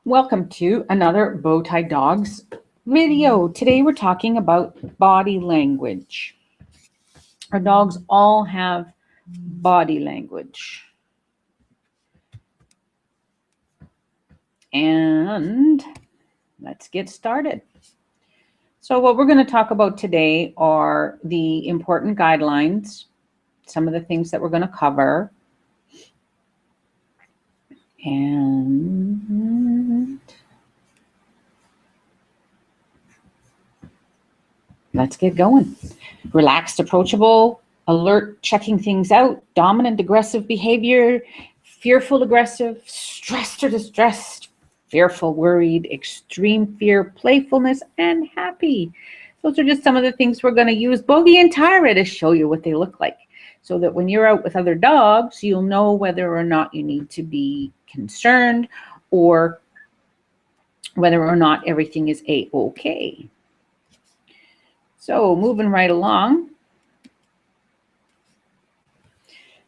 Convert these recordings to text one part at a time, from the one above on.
Welcome to another Bow Tie Dogs video. Today we're talking about body language. Our dogs all have body language. And let's get started. So what we're going to talk about today are the important guidelines, some of the things that we're going to cover, and let's get going. Relaxed, approachable, alert, checking things out, dominant, aggressive behavior, fearful, aggressive, stressed or distressed, fearful, worried, extreme fear, playfulness, and happy. Those are just some of the things we're going to use Bogey and Tyra to show you what they look like, so that when you're out with other dogs, you'll know whether or not you need to be concerned or whether or not everything is a-okay. So moving right along,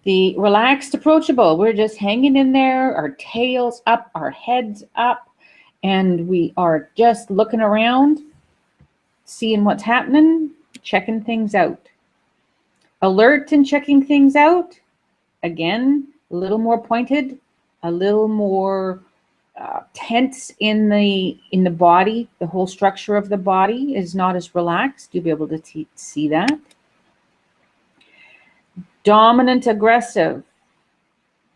the relaxed, approachable, we're just hanging in there, our tails up, our heads up, and we are just looking around, seeing what's happening, checking things out. Alert and checking things out, again, a little more pointed, a little more tense in the body. The whole structure of the body is not as relaxed. You'll be able to see that. Dominant, aggressive.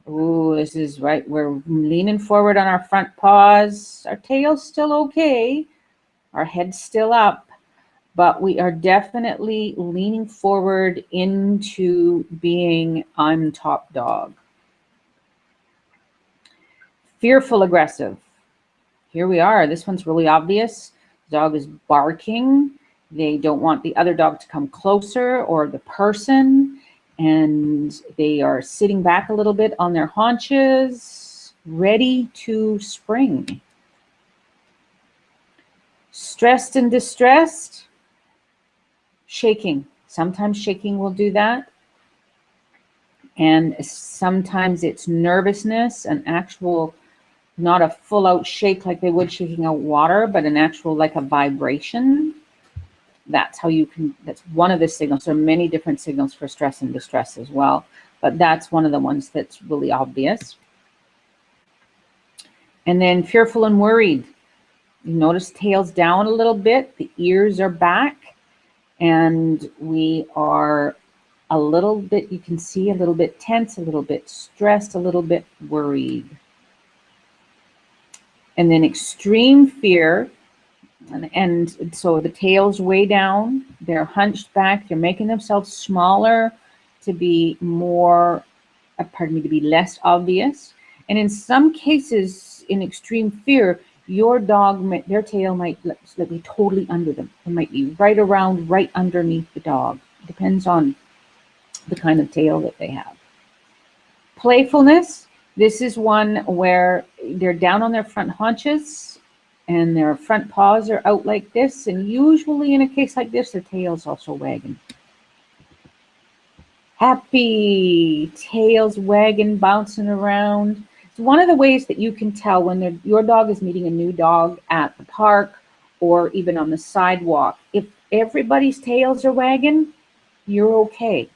Ooh, this is right. We're leaning forward on our front paws. Our tail's still okay. Our head's still up, but we are definitely leaning forward into being I'm top dog. Fearful, aggressive. Here we are. This one's really obvious. The dog is barking. They don't want the other dog to come closer or the person. And they are sitting back a little bit on their haunches, ready to spring. Stressed and distressed. Shaking. Sometimes shaking will do that. And sometimes it's nervousness, an actual, not a full out shake like they would shaking out water, but an actual like a vibration. That's how you can, that's one of the signals. There are many different signals for stress and distress as well, but that's one of the ones that's really obvious. And then fearful and worried. You notice tail's down a little bit, the ears are back, and we are a little bit, you can see a little bit tense, a little bit stressed, a little bit worried. And then extreme fear. And so the tail's way down, they're hunched back, they're making themselves smaller to be more, to be less obvious. And in some cases, in extreme fear, your dog, their tail might be totally under them. It might be right around, right underneath the dog. It depends on the kind of tail that they have. Playfulness, this is one where they're down on their front haunches, and their front paws are out like this, and usually in a case like this, their tail's also wagging. Happy, tails wagging, bouncing around. It's one of the ways that you can tell when your dog is meeting a new dog at the park or even on the sidewalk. If everybody's tails are wagging, you're okay.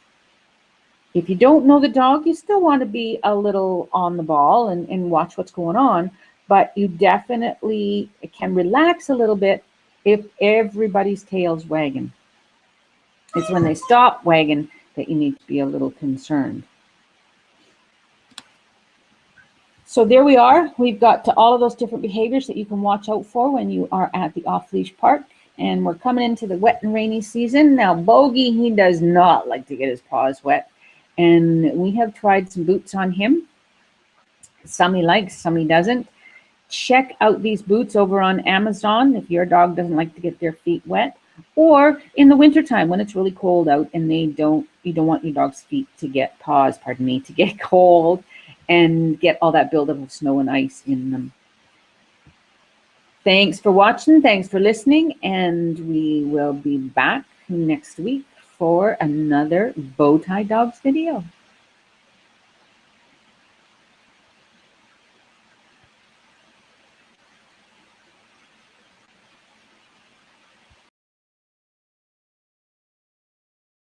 If you don't know the dog, you still want to be a little on the ball and watch what's going on. But you definitely can relax a little bit if everybody's tail's wagging. It's when they stop wagging that you need to be a little concerned. So there we are. We've got to all of those different behaviors that you can watch out for when you are at the off-leash park. And we're coming into the wet and rainy season. Now, Bogey, he does not like to get his paws wet. And we have tried some boots on him. Some he likes, some he doesn't. Check out these boots over on Amazon if your dog doesn't like to get their feet wet, or in the wintertime when it's really cold out and you don't want your dog's feet to get to get cold and get all that buildup of snow and ice in them. Thanks for watching. Thanks for listening. And we will be back next week for another Bow Tie Dogs video.